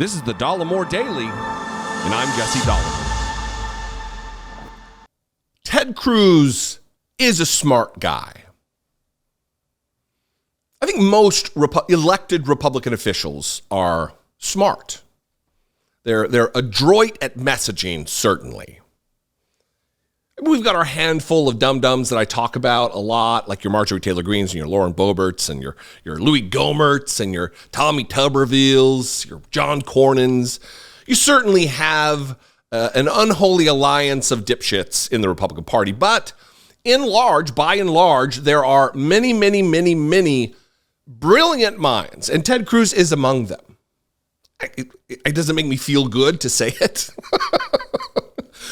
This is the Dollemore Daily, and I'm Jesse Dollemore. Ted Cruz is a smart guy. I think most elected Republican officials are smart. They're adroit at messaging, certainly. We've got our handful of dum-dums that I talk about a lot, like your Marjorie Taylor Greenes and your Lauren Boeberts and your Louis Gohmerts and your Tommy Tubervilles, your John Cornyn's. You certainly have an unholy alliance of dipshits in the Republican Party. But by and large, there are many, many, many, many brilliant minds, and Ted Cruz is among them. It doesn't make me feel good to say it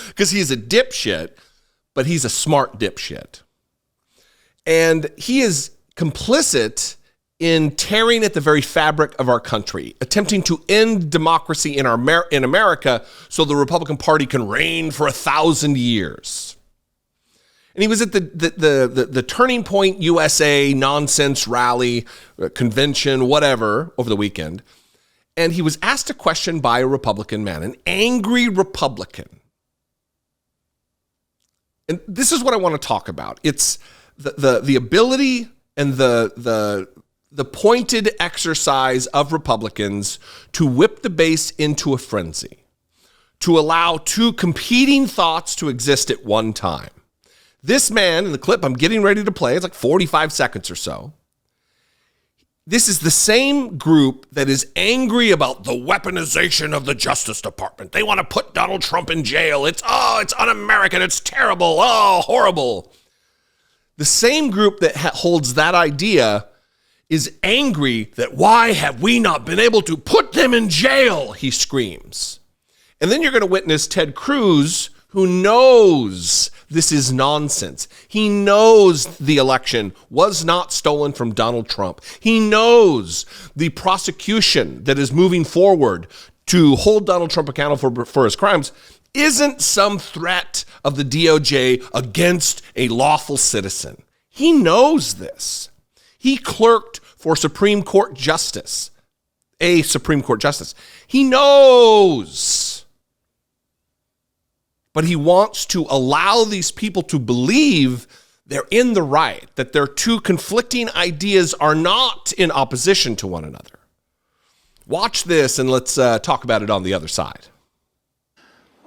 because he's a dipshit, but he's a smart dipshit. And he is complicit in tearing at the very fabric of our country, attempting to end democracy in America so the Republican Party can reign for 1,000 years. And he was at the Turning Point USA nonsense rally, convention, whatever, over the weekend. And he was asked a question by a Republican man, an angry Republican. And this is what I want to talk about. It's the ability and the pointed exercise of Republicans to whip the base into a frenzy, to allow two competing thoughts to exist at one time. This man, in the clip I'm getting ready to play, it's like 45 seconds or so. This is the same group that is angry about the weaponization of the Justice Department. They want to put Donald Trump in jail. It's un-American. It's terrible. Oh, horrible. The same group that holds that idea is angry that why have we not been able to put them in jail, he screams. And then you're going to witness Ted Cruz, who knows this is nonsense. He knows the election was not stolen from Donald Trump. He knows the prosecution that is moving forward to hold Donald Trump accountable for his crimes isn't some threat of the DOJ against a lawful citizen. He knows this. He clerked for Supreme Court Justice, a Supreme Court Justice. He knows. But he wants to allow these people to believe they're in the right, that their two conflicting ideas are not in opposition to one another. Watch this and let's talk about it on the other side.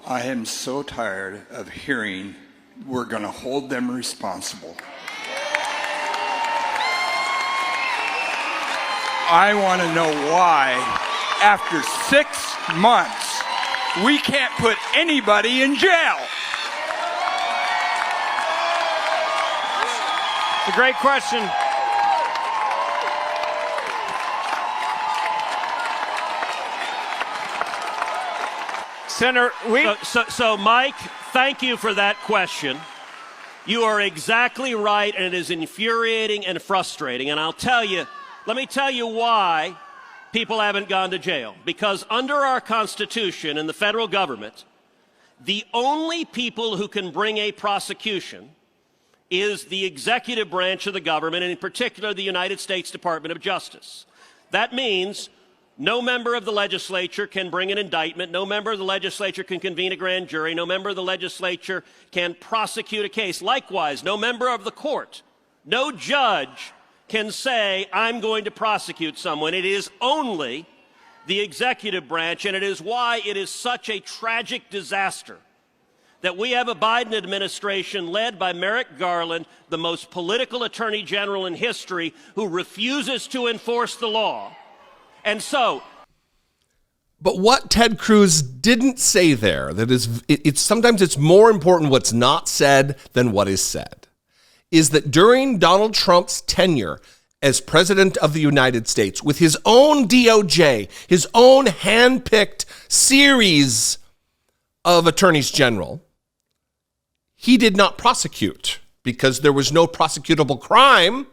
I am so tired of hearing we're going to hold them responsible. I want to know why, after 6 months, we can't put anybody in jail. It's a great question. Senator, So, Mike, thank you for that question. You are exactly right, and it is infuriating and frustrating. And let me tell you why people haven't gone to jail. Because under our Constitution and the federal government, the only people who can bring a prosecution is the executive branch of the government, and in particular, the United States Department of Justice. That means no member of the legislature can bring an indictment, no member of the legislature can convene a grand jury, no member of the legislature can prosecute a case. Likewise, no member of the court, no judge can say, I'm going to prosecute someone. It is only the executive branch, and it is why it is such a tragic disaster that we have a Biden administration led by Merrick Garland, the most political attorney general in history, who refuses to enforce the law. And so... But what Ted Cruz didn't say there, that is, sometimes it's more important what's not said than what is said, is that during Donald Trump's tenure as president of the United States, with his own DOJ, his own handpicked series of attorneys general, he did not prosecute because there was no prosecutable crime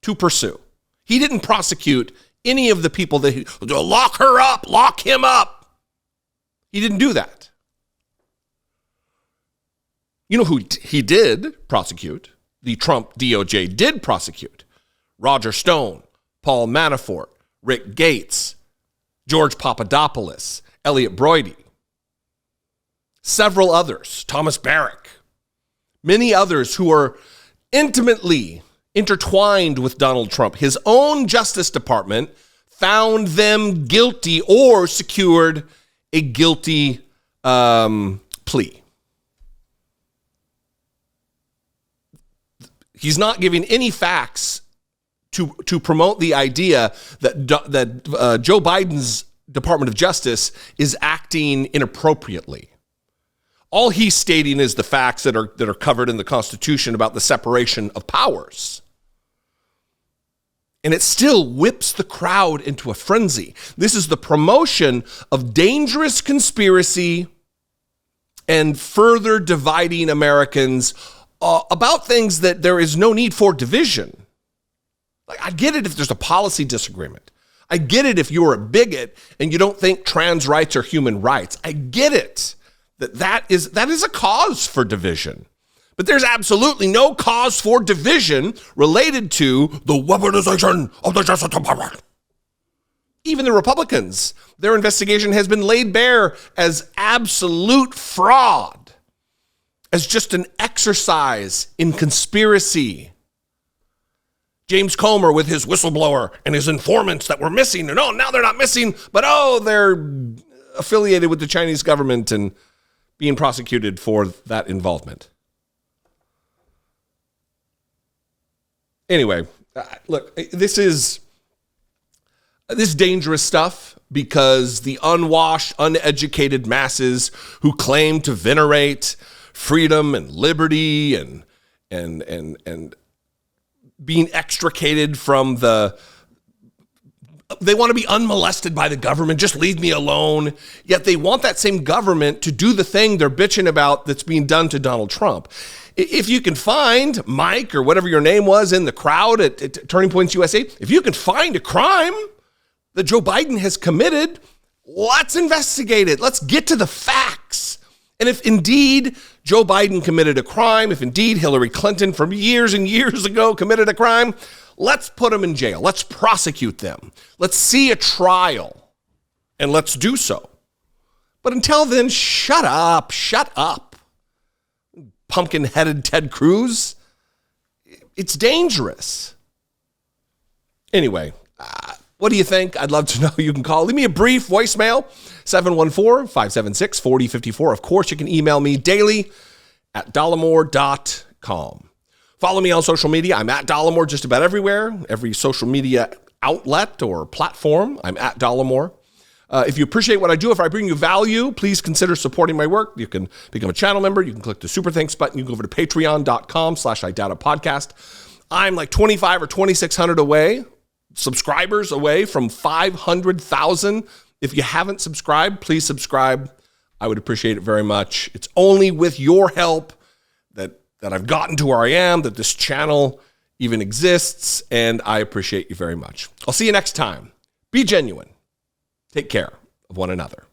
to pursue. He didn't prosecute any of the people that lock her up, lock him up. He didn't do that. You know who he did prosecute? The Trump DOJ did prosecute Roger Stone, Paul Manafort, Rick Gates, George Papadopoulos, Elliot Broidy, several others, Thomas Barrack, many others who are intimately intertwined with Donald Trump. His own Justice Department found them guilty or secured a guilty plea. He's not giving any facts to promote the idea that Joe Biden's Department of Justice is acting inappropriately. All he's stating is the facts that are covered in the Constitution about the separation of powers. And it still whips the crowd into a frenzy. This is the promotion of dangerous conspiracy and further dividing Americans about things that there is no need for division. Like, I get it if there's a policy disagreement. I get it if you're a bigot and you don't think trans rights are human rights. I get it that is a cause for division. But there's absolutely no cause for division related to the weaponization of the Justice Department. Even the Republicans, their investigation has been laid bare as absolute fraud, as just an exercise in conspiracy. James Comer with his whistleblower and his informants that were missing. And now they're not missing, but they're affiliated with the Chinese government and being prosecuted for that involvement. Anyway, look, this is dangerous stuff because the unwashed, uneducated masses who claim to venerate freedom and liberty and being extricated from they want to be unmolested by the government, just leave me alone. Yet they want that same government to do the thing they're bitching about that's being done to Donald Trump. If you can find Mike or whatever your name was in the crowd at Turning Points USA, if you can find a crime that Joe Biden has committed, let's investigate it. Let's get to the facts. And if indeed Joe Biden committed a crime, if indeed Hillary Clinton from years and years ago committed a crime, let's put them in jail. Let's prosecute them. Let's see a trial, and let's do so. But until then, shut up. Pumpkin-headed Ted Cruz. It's dangerous. Anyway, what do you think? I'd love to know. You can call. Leave me a brief voicemail, 714-576-4054. Of course, you can email me daily at dollemore.com. Follow me on social media. I'm at Dollemore just about everywhere. Every social media outlet or platform, I'm at Dollemore. If you appreciate what I do, if I bring you value, please consider supporting my work. You can become a channel member. You can click the Super Thanks button. You can go over to patreon.com/IDoubtIt podcast. I'm like 25 or 2,600 subscribers away from 500,000. If you haven't subscribed, please subscribe. I would appreciate it very much. It's only with your help that I've gotten to where I am, that this channel even exists, and I appreciate you very much. I'll see you next time. Be genuine. Take care of one another.